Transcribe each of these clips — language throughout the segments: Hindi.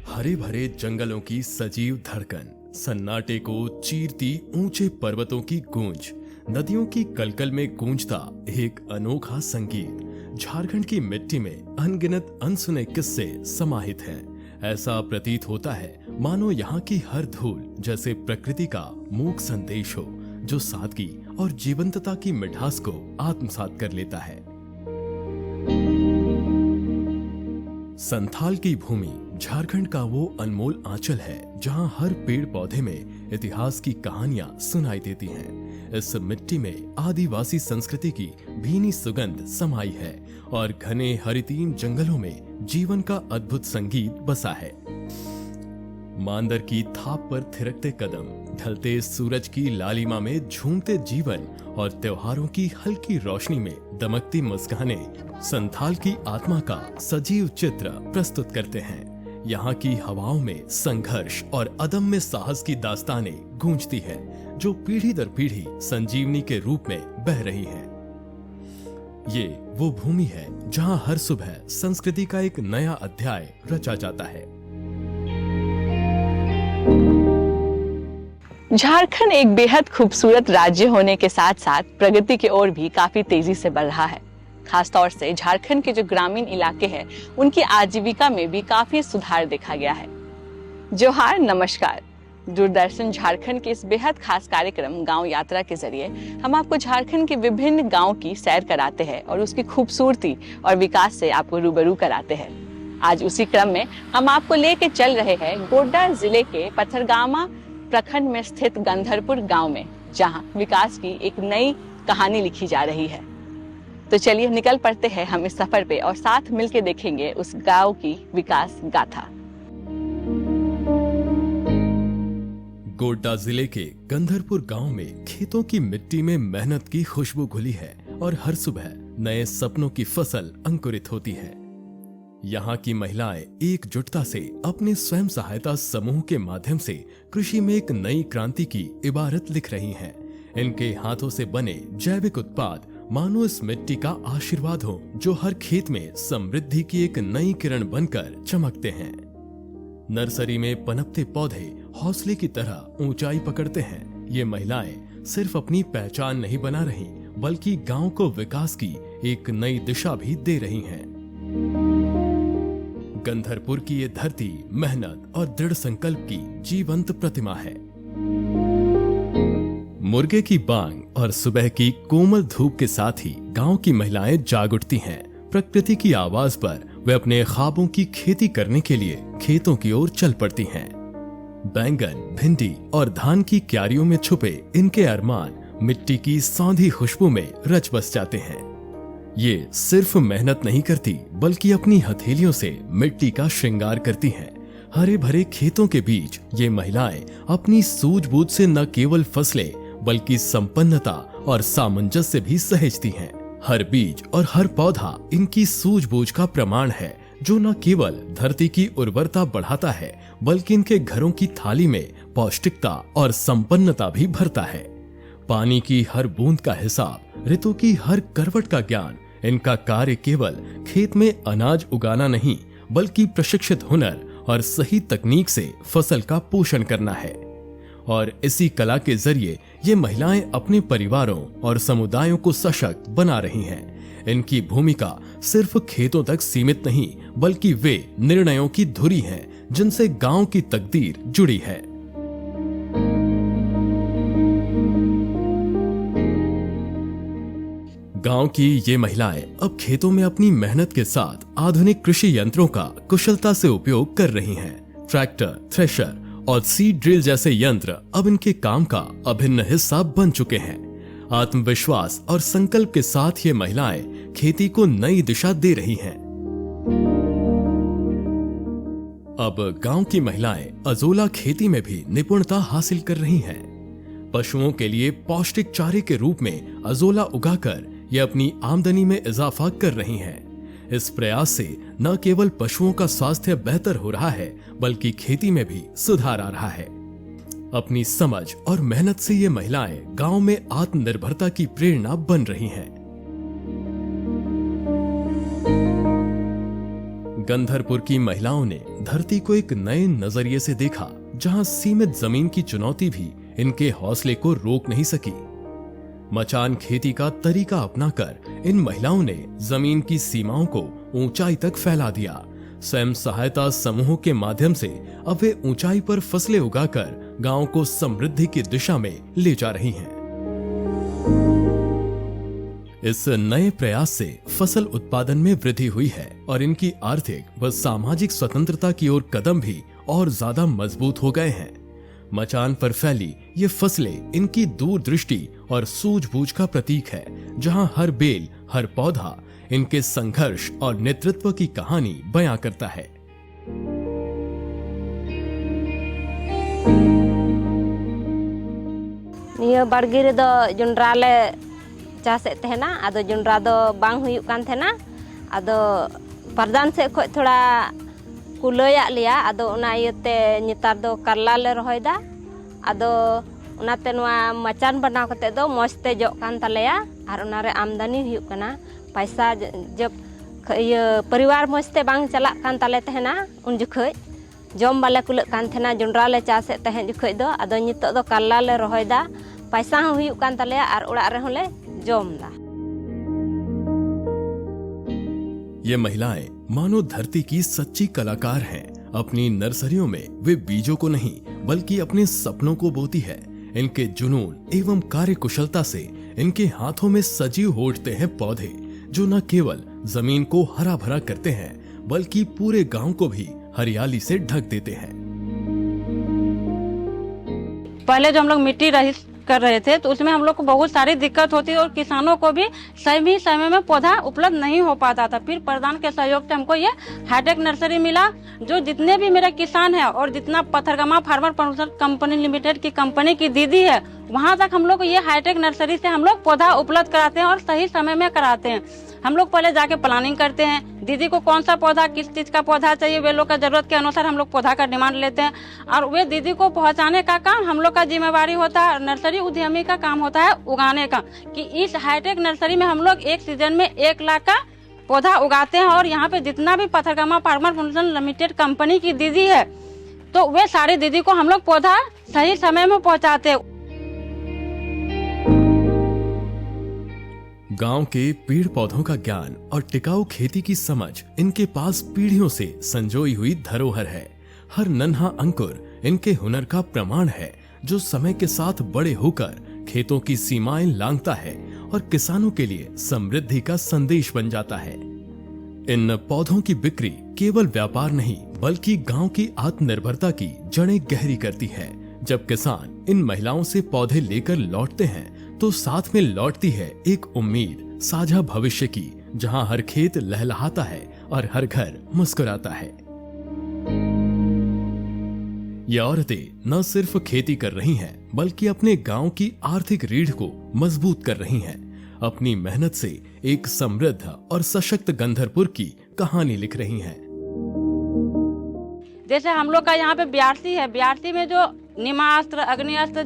हरे भरे जंगलों की सजीव धड़कन, सन्नाटे को चीरती ऊंचे पर्वतों की गूंज, नदियों की कलकल में गूंजता एक अनोखा संगीत। झारखंड की मिट्टी में अनगिनत अनसुने किस्से समाहित हैं। ऐसा प्रतीत होता है मानो यहाँ की हर धूल जैसे प्रकृति का मूक संदेश हो, जो सादगी और जीवंतता की मिठास को आत्मसात कर लेता है। संथाल की भूमि झारखंड का वो अनमोल आंचल है जहां हर पेड़ पौधे में इतिहास की कहानियां सुनाई देती हैं। इस मिट्टी में आदिवासी संस्कृति की भीनी सुगंध समाई है और घने हरितीन जंगलों में जीवन का अद्भुत संगीत बसा है। मांदर की थाप पर थिरकते कदम, ढलते सूरज की लालिमा में झूमते जीवन और त्योहारों की हल्की रोशनी में दमकती मुस्कानें संथाल की आत्मा का सजीव चित्र प्रस्तुत करते हैं। यहाँ की हवाओं में संघर्ष और अदम्य साहस की दास्तानें गूंजती है, जो पीढ़ी दर पीढ़ी संजीवनी के रूप में बह रही है। ये वो भूमि है जहाँ हर सुबह संस्कृति का एक नया अध्याय रचा जाता है। झारखंड एक बेहद खूबसूरत राज्य होने के साथ साथ प्रगति की ओर भी काफी तेजी से बढ़ रहा है। खासतौर से झारखंड के जो ग्रामीण इलाके हैं, उनकी आजीविका में भी काफी सुधार देखा गया है। जोहार, नमस्कार। दूरदर्शन झारखंड के इस बेहद खास कार्यक्रम गांव यात्रा के जरिए हम आपको झारखंड के विभिन्न गांव की सैर कराते हैं और उसकी खूबसूरती और विकास से आपको रूबरू कराते हैं। आज उसी क्रम में हम आपको लेके चल रहे हैं गोड्डा जिले के पथरगामा प्रखंड में स्थित गंधरपुर गांव में, जहां विकास की एक नई कहानी लिखी जा रही है। तो चलिए निकल पड़ते हैं हम इस सफर पे और साथ मिलकर देखेंगे उस गांव की विकास गाथा। गोड्डा जिले के गंधरपुर गांव में खेतों की मिट्टी में मेहनत की खुशबू घुली है और हर सुबह नए सपनों की फसल अंकुरित होती है। यहाँ की महिलाएं एकजुटता से अपने स्वयं सहायता समूह के माध्यम से कृषि में एक नई क्रांति की इबारत लिख रही हैं। इनके हाथों से बने जैविक उत्पाद मानो इस मिट्टी का आशीर्वाद हो, जो हर खेत में समृद्धि की एक नई किरण बनकर चमकते हैं। नर्सरी में पनपते पौधे हौसले की तरह ऊंचाई पकड़ते हैं। ये महिलाएं सिर्फ अपनी पहचान नहीं बना रही, बल्कि गांव को विकास की एक नई दिशा भी दे रही हैं। गंधरपुर की ये धरती मेहनत और दृढ़ संकल्प की जीवंत प्रतिमा है। मुर्गे की बांग और सुबह की कोमल धूप के साथ ही गांव की महिलाएं जाग उठती हैं। प्रकृति की आवाज पर वे अपने ख्वाबों की खेती करने के लिए खेतों की ओर चल पड़ती हैं। बैंगन, भिंडी और धान की क्यारियों में छुपे इनके अरमान मिट्टी की सौंधी खुशबू में रच बस जाते हैं। ये सिर्फ मेहनत नहीं करती, बल्कि अपनी हथेलियों से मिट्टी का श्रृंगार करती हैं। हरे भरे खेतों के बीच ये महिलाएं अपनी सूझबूझ से न केवल फसलें, बल्कि संपन्नता और सामंजस्य भी सहेजती हैं। हर बीज और हर पौधा इनकी सूझबूझ का प्रमाण है, जो न केवल धरती की उर्वरता बढ़ाता है, बल्कि इनके घरों की थाली में पौष्टिकता और संपन्नता भी भरता है। पानी की हर बूंद का हिसाब, ऋतु की हर करवट का ज्ञान, इनका कार्य केवल खेत में अनाज उगाना नहीं, बल्कि प्रशिक्षित हुनर और सही तकनीक से फसल का पोषण करना है। और इसी कला के जरिए ये महिलाएं अपने परिवारों और समुदायों को सशक्त बना रही हैं। इनकी भूमिका सिर्फ खेतों तक सीमित नहीं, बल्कि वे निर्णयों की धुरी हैं, जिनसे गांव की तकदीर जुड़ी है। गांव की ये महिलाएं अब खेतों में अपनी मेहनत के साथ आधुनिक कृषि यंत्रों का कुशलता से उपयोग कर रही हैं। ट्रैक्टर, थ्रेशर और सीड ड्रिल जैसे यंत्र अब इनके काम का अभिन्न हिस्सा बन चुके हैं। आत्मविश्वास और संकल्प के साथ ये महिलाएं खेती को नई दिशा दे रही हैं। अब गांव की महिलाएं अजोला खेती में भी निपुणता हासिल कर रही हैं। पशुओं के लिए पौष्टिक चारे के रूप में अजोला उगाकर ये अपनी आमदनी में इजाफा कर रही हैं। इस प्रयास से न केवल पशुओं का स्वास्थ्य बेहतर हो रहा है, बल्कि खेती में भी सुधार आ रहा है। अपनी समझ और मेहनत से ये महिलाएं गांव में आत्मनिर्भरता की प्रेरणा बन रही हैं। गंधरपुर की महिलाओं ने धरती को एक नए नजरिए से देखा, जहां सीमित जमीन की चुनौती भी इनके हौसले को रोक नहीं सकी। मचान खेती का तरीका अपनाकर इन महिलाओं ने जमीन की सीमाओं को ऊंचाई तक फैला दिया। स्वयं सहायता समूहों के माध्यम से अब वे ऊंचाई पर फसलें उगाकर गांव को समृद्धि की दिशा में ले जा रही हैं। इस नए प्रयास से फसल उत्पादन में वृद्धि हुई है और इनकी आर्थिक व सामाजिक स्वतंत्रता की ओर कदम भी और ज्यादा मजबूत हो गए हैं। मचान पर फैली ये फसलें इनकी दूरदृष्टि और सूझबूझ का प्रतीक है, जहां हर बेल, हर पौधा इनके संघर्ष और नेतृत्व की कहानी बयां करता है। निया बाड़गी रे दो जोंड्रा ले चासेत तहना, आदो जोंड्रा दो बांग हुयुक कान तहना, आदो प्रधान से खोज थोड़ा कुलया लिया, आदो उना इयते नितार दो करला ले रोहयदा, आदो उनाते नोआ मचान बनाव कते दो मस्ते जो कान तलेया आर उनारे आमदनी हुयुक कना। पैसा जब ये परिवार मस्ते बांग चला कान तले तहना उन जुखोज जम बाले कुलक कान तहना, जोंड्रा ले चासेत तहन जुखोज दो, आदो नितो दो करला ले रोहयदा, पैसा हूँ हुयुक कान तलेया आर उड़ाग रे होले जमदा। ये महिलाएं मानो धरती की सच्ची कलाकार हैं। अपनी नर्सरियों में वे बीजों को नहीं बल्कि अपने सपनों को बोती है। इनके जुनून एवं कार्य कुशलता से इनके हाथों में सजीव हो उठते हैं पौधे, जो न केवल जमीन को हरा भरा करते हैं बल्कि पूरे गांव को भी हरियाली से ढक देते हैं। पहले जो हम लोग मिट्टी रहित कर रहे थे तो उसमें हम लोग को बहुत सारी दिक्कत होती और किसानों को भी सही समय में पौधा उपलब्ध नहीं हो पाता था। फिर प्रधान के सहयोग से हमको ये हाईटेक नर्सरी मिला, जो जितने भी मेरे किसान हैं और जितना Pathargama farmer producer company limited की कंपनी की दीदी है, वहाँ तक हम लोग ये हाईटेक नर्सरी से हम लोग पौधा उपलब्ध कराते हैं और सही समय में कराते हैं। हम लोग पहले जाके प्लानिंग करते हैं, दीदी को कौन सा पौधा किस चीज का पौधा चाहिए, वे लोग का जरूरत के अनुसार हम लोग पौधा का डिमांड लेते हैं और वे दीदी को पहुंचाने का काम हम लोग का जिम्मेवारी होता है। नर्सरी उद्यमी का काम होता है उगाने का, कि इस हाईटेक नर्सरी में हम लोग एक सीजन में 1 लाख का पौधा उगाते हैं। और यहाँ पे जितना भी Pathargama farmer producer limited company की दीदी है तो वे सारी दीदी को हम लोग पौधा सही समय में पहुँचाते हैं। गांव के पेड़ पौधों का ज्ञान और टिकाऊ खेती की समझ इनके पास पीढ़ियों से संजोई हुई धरोहर है। हर नन्हा अंकुर इनके हुनर का प्रमाण है, जो समय के साथ बड़े होकर खेतों की सीमाएं लांघता है और किसानों के लिए समृद्धि का संदेश बन जाता है। इन पौधों की बिक्री केवल व्यापार नहीं बल्कि गांव की आत्मनिर्भरता की जड़ें गहरी करती है। जब किसान इन महिलाओं से पौधे लेकर लौटते हैं तो साथ में लौटती है एक उम्मीद साझा भविष्य की, जहां हर खेत लहलहाता है और हर घर मुस्कुराता है। ये औरतें न सिर्फ खेती कर रही हैं बल्कि अपने गांव की आर्थिक रीढ़ को मजबूत कर रही हैं। अपनी मेहनत से एक समृद्ध और सशक्त गंधरपुर की कहानी लिख रही हैं। जैसे हम लोग का यहाँ पे ब्यारसी है, ब्यारसी में जो निमास्त्र, अग्निअस्त्र,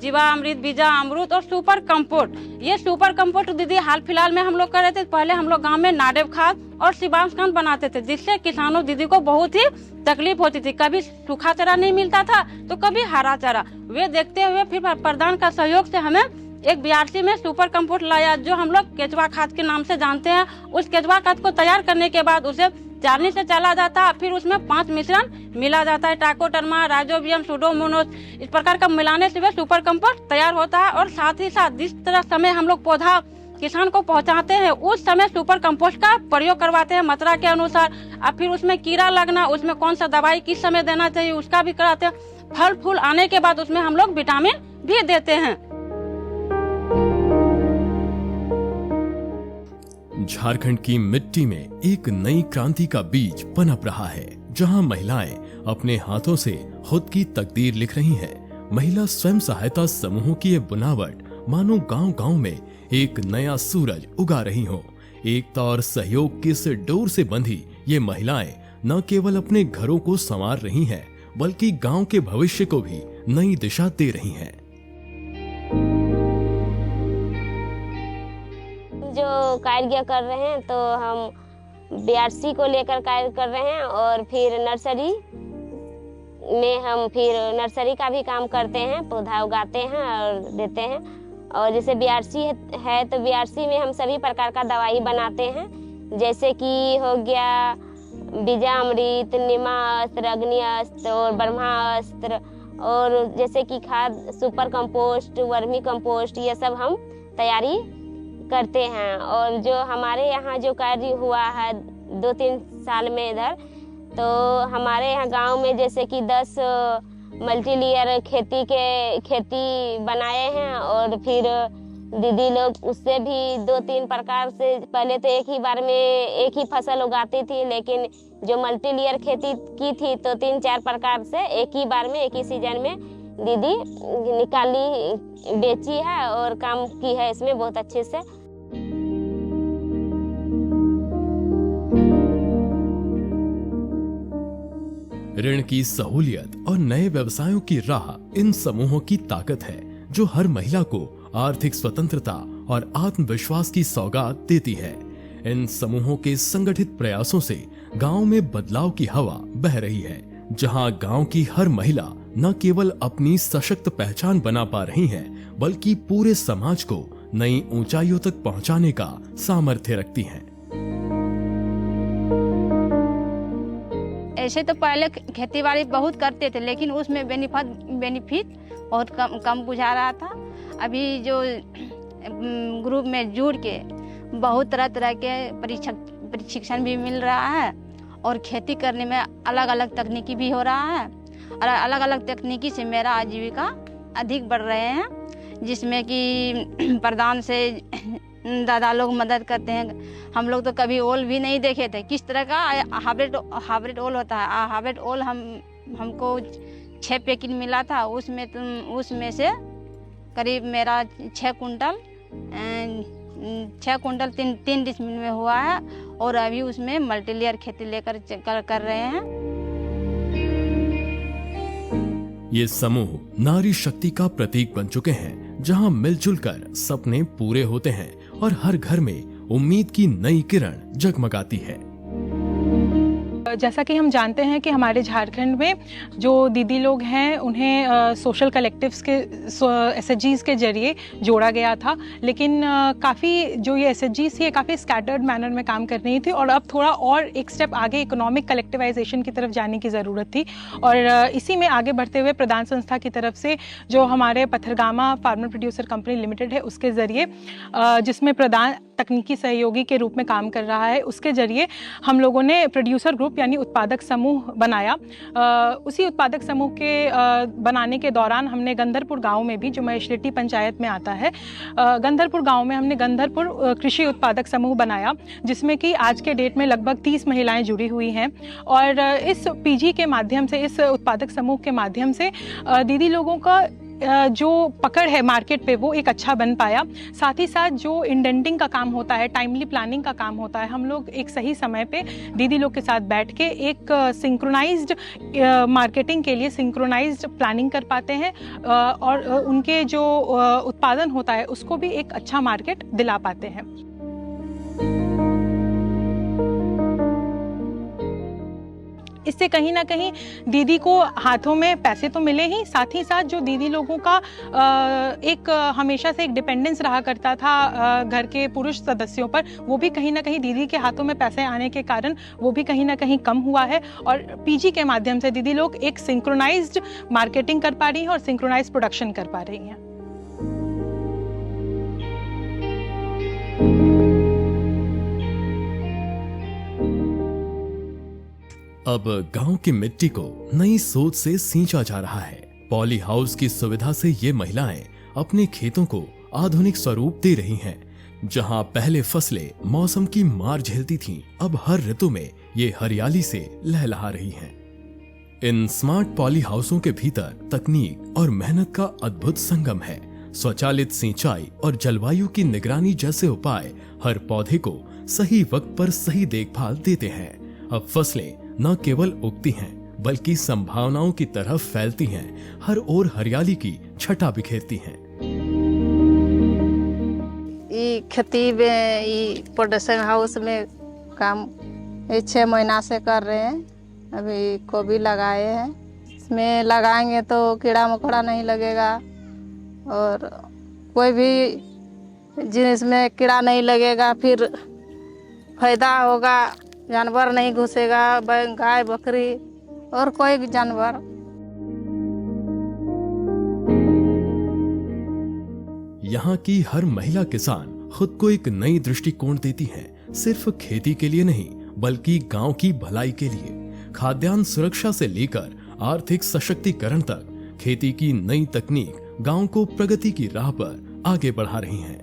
जीवामृत, बीजा अमृत और सुपर कंपोस्ट, ये सुपर कंपोस्ट दीदी हाल फिलहाल में हम लोग कर रहे थे। पहले हम लोग गांव में नाडेव खाद और शिवांश खाद बनाते थे, जिससे किसानों दीदी को बहुत ही तकलीफ होती थी। कभी सूखा चारा नहीं मिलता था तो कभी हरा चारा। वे देखते हुए फिर प्रधान का सहयोग से हमें एक बीआरसी में सुपर कंपोस्ट लाया, जो हम लोग केचुआ खाद के नाम से जानते हैं। उस केचुआ खाद को तैयार करने के बाद उसे चालनी से चला जाता है, फिर उसमें 5 मिश्रण मिला जाता है, ट्राइकोडर्मा, राइजोबियम, सुडोमोनास, इस प्रकार का मिलाने से वह सुपर कंपोस्ट तैयार होता है। और साथ ही साथ जिस तरह समय हम लोग पौधा किसान को पहुंचाते हैं, उस समय सुपर कंपोस्ट का प्रयोग करवाते हैं मात्रा के अनुसार। अब फिर उसमें कीड़ा लगना, उसमें कौन सा दवाई किस समय देना चाहिए उसका भी कराते हैं। फल फूल आने के बाद उसमें हम लोग विटामिन भी देते हैं। झारखंड की मिट्टी में एक नई क्रांति का बीज पनप रहा है, जहां महिलाएं अपने हाथों से खुद की तकदीर लिख रही हैं। महिला स्वयं सहायता समूहों की ये बनावट मानो गांव-गांव में एक नया सूरज उगा रही हो। एकता और सहयोग की इस डोर से बंधी ये महिलाएं न केवल अपने घरों को संवार रही हैं, बल्कि गांव के भविष्य को भी नई दिशा दे रही हैं। जो कार्य कर रहे हैं तो हम BRC को लेकर कार्य कर रहे हैं और फिर नर्सरी में हम फिर नर्सरी का भी काम करते हैं, पौधा उगाते हैं और देते हैं। और जैसे BRC है तो BRC में हम सभी प्रकार का दवाई बनाते हैं, जैसे कि हो गया बीजामृत, निमास्त्र, अग्निअस्त्र और ब्रह्मास्त्र, और जैसे कि खाद सुपर कंपोस्ट, वर्मी कंपोस्ट, ये सब हम तैयारी करते हैं। और जो हमारे यहाँ जो कार्य हुआ है 2-3 साल में इधर, तो हमारे यहाँ गांव में जैसे कि 10 मल्टी लेयर खेती बनाए हैं और फिर दीदी लोग उससे भी 2-3 प्रकार से, पहले तो एक ही बार में एक ही फसल उगाती थी, लेकिन जो मल्टी लेयर खेती की थी तो 3-4 प्रकार से एक ही बार में एक ही सीजन में दीदी निकाली, बेची है और काम की है इसमें बहुत अच्छे से। ऋण की सहूलियत और नए व्यवसायों की राह इन समूहों की ताकत है, जो हर महिला को आर्थिक स्वतंत्रता और आत्मविश्वास की सौगात देती है। इन समूहों के संगठित प्रयासों से गांव में बदलाव की हवा बह रही है, जहां गांव की हर महिला न केवल अपनी सशक्त पहचान बना पा रही है, बल्कि पूरे समाज को नई ऊंचाइयों तक पहुंचाने का सामर्थ्य रखती हैं। ऐसे तो पहले खेती बाड़ी बहुत करते थे, लेकिन उसमें बेनिफिट बहुत कम बुझा रहा था। अभी जो ग्रुप में जुड़ के बहुत तरह के प्रशिक्षण भी मिल रहा है और खेती करने में अलग अलग तकनीकी भी हो रहा है, और अलग अलग तकनीकी से मेरा आजीविका अधिक बढ़ रहे हैं, जिसमें कि प्रधान से दादा लोग मदद करते हैं। हम लोग तो कभी ओल भी नहीं देखे थे, किस तरह का हाइब्रिड ओल होता है। हाइब्रिड ओल हमको 6 पैकेट मिला था, उसमें से करीब मेरा 6 कुंटल 3 डिसमिल में हुआ है, और अभी उसमें मल्टी लेयर खेती लेकर कर रहे हैं। ये समूह नारी शक्ति का प्रतीक बन चुके हैं, जहां मिलजुल कर सपने पूरे होते हैं और हर घर में उम्मीद की नई किरण जगमगाती है। जैसा कि हम जानते हैं कि हमारे झारखंड में जो दीदी लोग हैं उन्हें सोशल कलेक्टिव्स के SHGs के जरिए जोड़ा गया था, लेकिन काफ़ी जो ये SHGs थी ये काफ़ी स्कैटर्ड मैनर में काम कर रही थी, और अब थोड़ा और एक स्टेप आगे इकोनॉमिक कलेक्टिवाइजेशन की तरफ जाने की ज़रूरत थी। और इसी में आगे बढ़ते हुए प्रदान संस्था की तरफ से जो हमारे Pathargama farmer producer company limited है उसके ज़रिए, जिसमें प्रदान तकनीकी सहयोगी के रूप में काम कर रहा है, उसके जरिए हम लोगों ने प्रोड्यूसर ग्रुप यानी उत्पादक समूह बनाया। उसी उत्पादक समूह के बनाने के दौरान हमने गंधरपुर गांव में भी, जो महेशरेड्डी पंचायत में आता है, गंधरपुर गांव में हमने गंधरपुर कृषि उत्पादक समूह बनाया, जिसमें कि आज के डेट में लगभग 30 महिलाएं जुड़ी हुई हैं। और इस PG के माध्यम से, इस उत्पादक समूह के माध्यम से दीदी लोगों का जो पकड़ है मार्केट पे वो एक अच्छा बन पाया। साथ ही साथ जो इंडेंटिंग का काम होता है, टाइमली प्लानिंग का काम होता है, हम लोग एक सही समय पे दीदी लोग के साथ बैठ के एक सिंक्रोनाइज्ड मार्केटिंग के लिए सिंक्रोनाइज्ड प्लानिंग कर पाते हैं, और उनके जो उत्पादन होता है उसको भी एक अच्छा मार्केट दिला पाते हैं। इससे कहीं ना कहीं दीदी को हाथों में पैसे तो मिले ही, साथ ही साथ जो दीदी लोगों का एक हमेशा से एक डिपेंडेंस रहा करता था घर के पुरुष सदस्यों पर, वो भी कहीं ना कहीं दीदी के हाथों में पैसे आने के कारण वो भी कहीं ना कहीं कम हुआ है। और PG के माध्यम से दीदी लोग एक सिंक्रोनाइज्ड मार्केटिंग कर पा रही हैं और सिंक्रोनाइज्ड प्रोडक्शन कर पा रही हैं। अब गांव की मिट्टी को नई सोच से सींचा जा रहा है। पॉली हाउस की सुविधा से ये महिलाएं अपने खेतों को आधुनिक स्वरूप दे रही हैं। जहां पहले फसलें मौसम की मार झेलती थीं, अब हर ऋतु में ये हरियाली से लहलहा रही हैं। इन स्मार्ट पॉली हाउसों के भीतर तकनीक और मेहनत का अद्भुत संगम है। स्वचालित सिंचाई और जलवायु की निगरानी जैसे उपाय हर पौधे को सही वक्त पर सही देखभाल देते हैं। अब फसलें न केवल उगती हैं, बल्कि संभावनाओं की तरफ फैलती हैं, हर ओर हरियाली की छटा बिखेरती हैं। खेती में प्रोडक्शन हाउस में काम ये 6 महीना से कर रहे हैं। अभी गोभी लगाए हैं, इसमें लगाएंगे तो कीड़ा मकोड़ा नहीं लगेगा और कोई भी जिनिस में कीड़ा नहीं लगेगा, फिर फायदा होगा, जानवर नहीं घुसेगा, गाय बकरी और कोई भी जानवर। यहाँ की हर महिला किसान खुद को एक नई दृष्टिकोण देती है, सिर्फ खेती के लिए नहीं बल्कि गांव की भलाई के लिए। खाद्यान्न सुरक्षा से लेकर आर्थिक सशक्तिकरण तक खेती की नई तकनीक गांव को प्रगति की राह पर आगे बढ़ा रही हैं।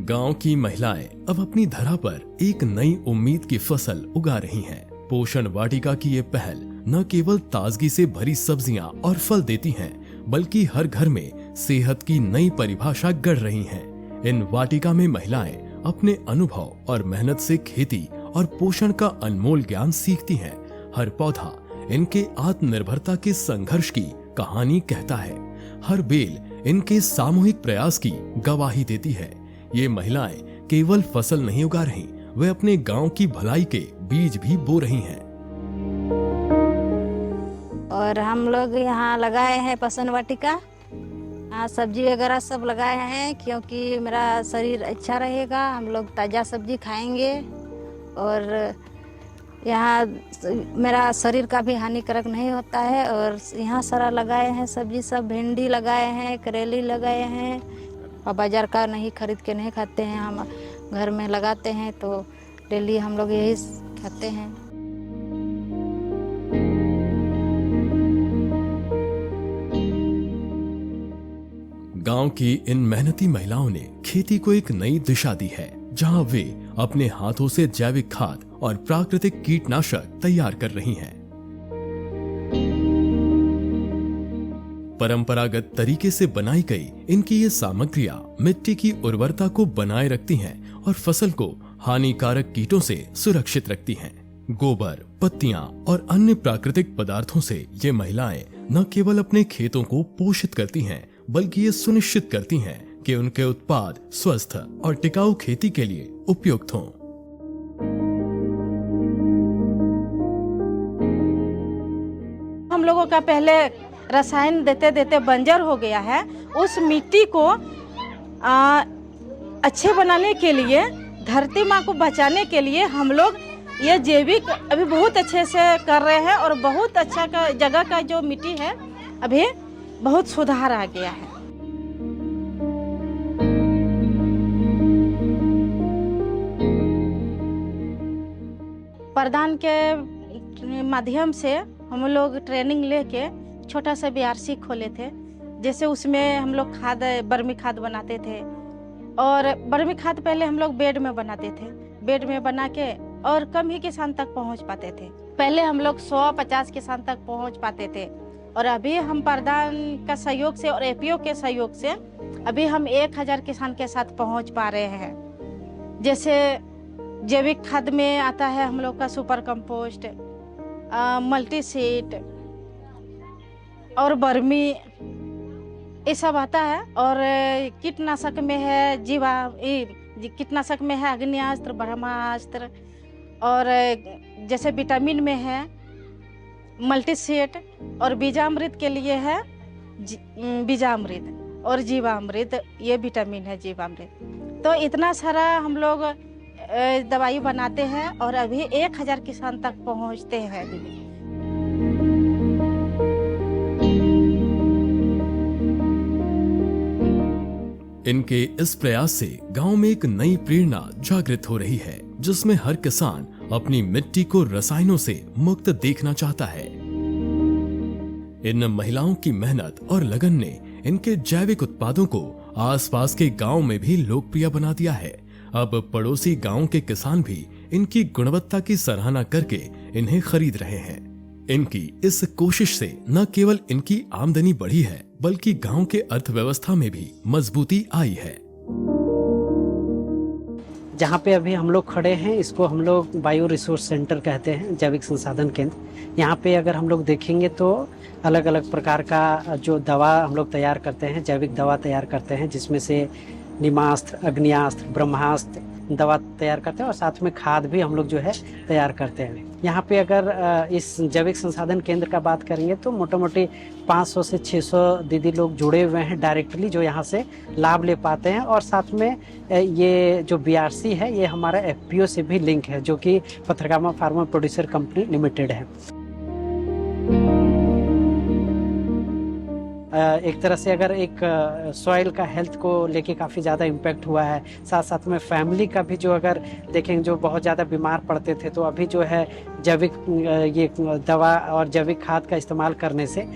गांव की महिलाएं अब अपनी धरा पर एक नई उम्मीद की फसल उगा रही हैं। पोषण वाटिका की ये पहल न केवल ताजगी से भरी सब्जियां और फल देती हैं, बल्कि हर घर में सेहत की नई परिभाषा गढ़ रही हैं। इन वाटिका में महिलाएं अपने अनुभव और मेहनत से खेती और पोषण का अनमोल ज्ञान सीखती हैं। हर पौधा इनके आत्मनिर्भरता के संघर्ष की कहानी कहता है, हर बेल इनके सामूहिक प्रयास की गवाही देती है। ये महिलाएं केवल फसल नहीं उगा रही, वे अपने गांव की भलाई के बीज भी बो रही हैं। और हम लोग यहाँ लगाए हैं पोषण वाटिका, सब्जी वगैरह सब लगाए हैं क्योंकि मेरा शरीर अच्छा रहेगा, हम लोग ताज़ा सब्जी खाएंगे और यहाँ मेरा शरीर का भी हानिकारक नहीं होता है। और यहाँ सारा लगाए हैं सब्जी, सब भिंडी लगाए हैं, करेली लगाए हैं और बाजार का नहीं खरीद के नहीं खाते हैं, हम घर में लगाते हैं तो डेली हम लोग यही खाते हैं। गांव की इन मेहनती महिलाओं ने खेती को एक नई दिशा दी है, जहां वे अपने हाथों से जैविक खाद और प्राकृतिक कीटनाशक तैयार कर रही हैं। परंपरागत तरीके से बनाई गई इनकी ये सामग्रियां मिट्टी की उर्वरता को बनाए रखती हैं और फसल को हानिकारक कीटों से सुरक्षित रखती हैं। गोबर, पत्तियां और अन्य प्राकृतिक पदार्थों से ये महिलाएं न केवल अपने खेतों को पोषित करती हैं, बल्कि ये सुनिश्चित करती हैं कि उनके उत्पाद स्वस्थ और टिकाऊ खेती के लिए उपयुक्त हों। हम लोगों का पहले रसायन देते देते बंजर हो गया है, उस मिट्टी को अच्छे बनाने के लिए, धरती माँ को बचाने के लिए हम लोग ये जैविक अभी बहुत अच्छे से कर रहे हैं और बहुत अच्छा का जगह का जो मिट्टी है अभी बहुत सुधार आ गया है। प्रधान के माध्यम से हम लोग ट्रेनिंग लेके छोटा सा BRC खोले थे, जैसे उसमें हम लोग बर्मी खाद बनाते थे और बर्मी खाद पहले हम लोग बेड में बनाते थे, बेड में बना के और कम ही किसान तक पहुंच पाते थे। पहले हम लोग 100-50 किसान तक पहुंच पाते थे और अभी हम प्रधान का सहयोग से और APO के सहयोग से अभी हम 1000 किसान के साथ पहुंच पा रहे हैं। जैसे जैविक खाद में आता है हम लोग का सुपर कंपोस्ट, मल्टी सीड और बर्मी, ये सब आता है। और कीटनाशक में है कीटनाशक में है अग्नियास्त्र, ब्रह्मास्त्र, और जैसे विटामिन में है मल्टीसेट, और बीजामृत के लिए है बीजामृत और जीवामृत, ये विटामिन है जीवामृत। तो इतना सारा हम लोग दवाई बनाते हैं और अभी 1000 किसान तक पहुंचते हैं। इनके इस प्रयास से गांव में एक नई प्रेरणा जागृत हो रही है, जिसमें हर किसान अपनी मिट्टी को रसायनों से मुक्त देखना चाहता है। इन महिलाओं की मेहनत और लगन ने इनके जैविक उत्पादों को आसपास के गांव में भी लोकप्रिय बना दिया है। अब पड़ोसी गांव के किसान भी इनकी गुणवत्ता की सराहना करके इन्हें खरीद रहे हैं। इनकी इस कोशिश से न केवल इनकी आमदनी बढ़ी है, बल्कि गांव के अर्थव्यवस्था में भी मजबूती आई है। जहाँ पे अभी हम लोग खड़े हैं, इसको हम लोग बायो रिसोर्स सेंटर कहते हैं, जैविक संसाधन केंद्र। यहाँ पे अगर हम लोग देखेंगे तो अलग अलग प्रकार का जो दवा हम लोग तैयार करते हैं, जैविक दवा तैयार करते हैं, जिसमें से निमास्त्र, अग्नियास्त्र, ब्रह्मास्त्र दवा तैयार करते हैं और साथ में खाद भी हम लोग जो है तैयार करते हैं। यहाँ पे अगर इस जैविक संसाधन केंद्र का बात करेंगे तो मोटा मोटी 500 से 600 दीदी लोग जुड़े हुए हैं डायरेक्टली, जो यहाँ से लाभ ले पाते हैं। और साथ में ये जो BRC है ये हमारा FPO से भी लिंक है, जो कि Pathargama pharma producer company limited है। एक तरह से अगर एक सॉइल का हेल्थ को लेके काफ़ी ज़्यादा इम्पैक्ट हुआ है, साथ साथ में फैमिली का भी जो अगर देखें जो बहुत ज़्यादा बीमार पड़ते थे, तो अभी जो है जैविक ये दवा और जैविक खाद का इस्तेमाल करने से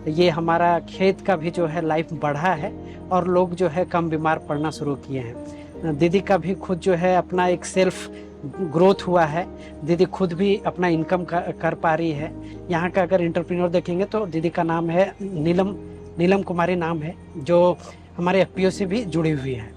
ये हमारा खेत का भी जो है लाइफ बढ़ा है और लोग जो है कम बीमार पड़ना शुरू किए हैं। दीदी का भी खुद जो है अपना एक सेल्फ ग्रोथ हुआ है, दीदी खुद भी अपना इनकम कर पा रही है। यहाँ का अगर एंटरप्रेन्योर देखेंगे तो दीदी का नाम है नीलम कुमारी नाम है, जो हमारे FPO से भी जुड़ी हुई है।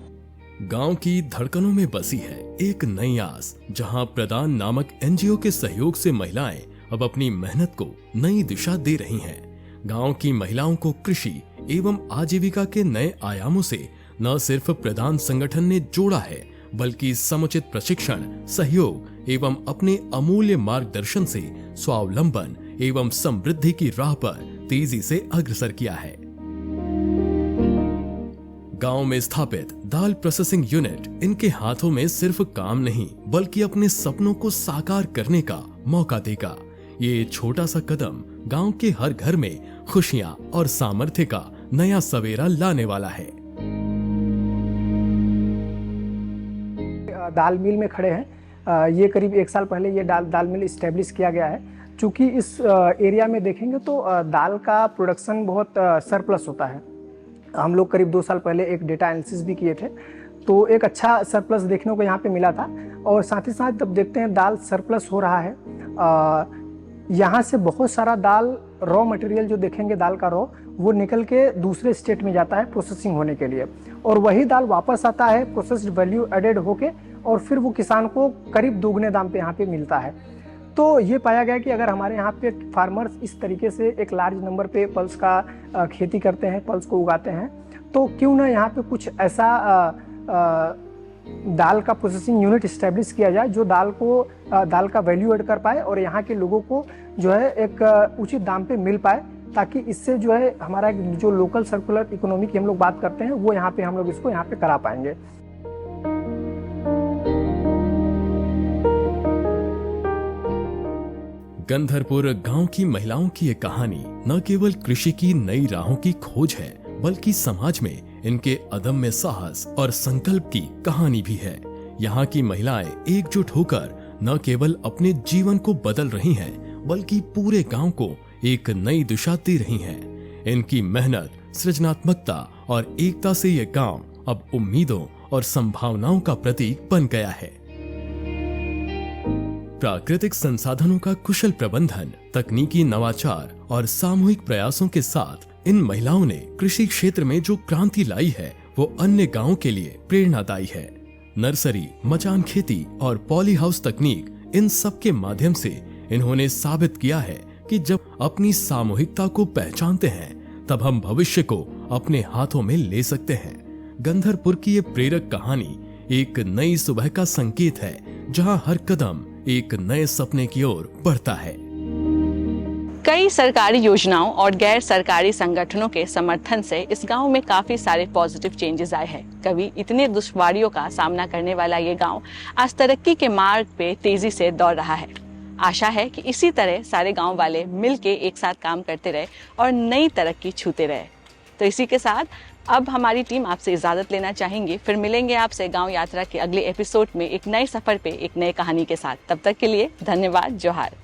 गांव की धड़कनों में बसी है एक नई आस, जहां प्रदान नामक NGO के सहयोग से महिलाएं अब अपनी मेहनत को नई दिशा दे रही हैं। गांव की महिलाओं को कृषि एवं आजीविका के नए आयामों से न सिर्फ प्रदान संगठन ने जोड़ा है, बल्कि समुचित प्रशिक्षण, सहयोग एवं अपने अमूल्य मार्गदर्शन से स्वावलंबन एवं समृद्धि की राह पर तेजी से अग्रसर किया है। गांव में स्थापित दाल प्रोसेसिंग यूनिट इनके हाथों में सिर्फ काम नहीं, बल्कि अपने सपनों को साकार करने का मौका देगा। ये छोटा सा कदम गांव के हर घर में खुशियां और सामर्थ्य का नया सवेरा लाने वाला है। दाल मिल में खड़े हैं। ये करीब 1 साल पहले ये दाल मिल इस्टेब्लिश किया गया है। चूँकि इस एरिया में देखेंगे तो दाल का प्रोडक्शन बहुत सरप्लस होता है। हम लोग करीब 2 साल पहले एक डेटा एनालिसिस भी किए थे, तो एक अच्छा सरप्लस देखने को यहाँ पे मिला था। और साथ ही साथ जब देखते हैं दाल सरप्लस हो रहा है, यहाँ से बहुत सारा दाल रॉ मटेरियल जो देखेंगे दाल का रॉ, वो निकल के दूसरे स्टेट में जाता है प्रोसेसिंग होने के लिए, और वही दाल वापस आता है प्रोसेस्ड वैल्यू एडेड होके, और फिर वो किसान को करीब दोगुने दाम पे यहाँ पे मिलता है। तो ये पाया गया कि अगर हमारे यहाँ पे फार्मर्स इस तरीके से एक लार्ज नंबर पे पल्स का खेती करते हैं, पल्स को उगाते हैं, तो क्यों ना यहाँ पे कुछ ऐसा दाल का प्रोसेसिंग यूनिट इस्टेब्लिश किया जाए जो दाल का वैल्यू ऐड कर पाए और यहाँ के लोगों को जो है एक उचित दाम पे मिल पाए, ताकि इससे जो है हमारा जो लोकल सर्कुलर इकोनॉमी की हम लोग बात करते हैं वो यहाँ पे हम लोग इसको यहाँ पे करा पाएंगे। गंधरपुर गांव की महिलाओं की ये कहानी न केवल कृषि की नई राहों की खोज है, बल्कि समाज में इनके अदम्य साहस और संकल्प की कहानी भी है। यहाँ की महिलाएं एकजुट होकर न केवल अपने जीवन को बदल रही हैं, बल्कि पूरे गांव को एक नई दिशा दे रही हैं। इनकी मेहनत, सृजनात्मकता और एकता से ये गांव अब उम्मीदों और संभावनाओं का प्रतीक बन गया है। प्राकृतिक संसाधनों का कुशल प्रबंधन, तकनीकी नवाचार और सामूहिक प्रयासों के साथ इन महिलाओं ने कृषि क्षेत्र में जो क्रांति लाई है वो अन्य गांवों के लिए प्रेरणादायी है। नर्सरी, मचान खेती और पॉली हाउस तकनीक, इन सब के माध्यम से इन्होंने साबित किया है कि जब अपनी सामूहिकता को पहचानते हैं तब हम भविष्य को अपने हाथों में ले सकते हैं। गंधरपुर की ये प्रेरक कहानी एक नई सुबह का संकेत है, जहां हर कदम एक नए सपने की ओर बढ़ता है। कई सरकारी योजनाओं और गैर सरकारी संगठनों के समर्थन से इस गांव में काफी सारे पॉजिटिव चेंजेस आए हैं। कभी इतने दुश्वारियों का सामना करने वाला ये गांव आज तरक्की के मार्ग पे तेजी से दौड़ रहा है। आशा है कि इसी तरह सारे गांव वाले मिलके एक साथ काम करते रहे और नई तरक्की छूते रहे। तो इसी के साथ अब हमारी टीम आपसे इजाजत लेना चाहेंगे। फिर मिलेंगे आपसे गांव यात्रा के अगले एपिसोड में एक नए सफर पे एक नई कहानी के साथ। तब तक के लिए धन्यवाद। जोहार।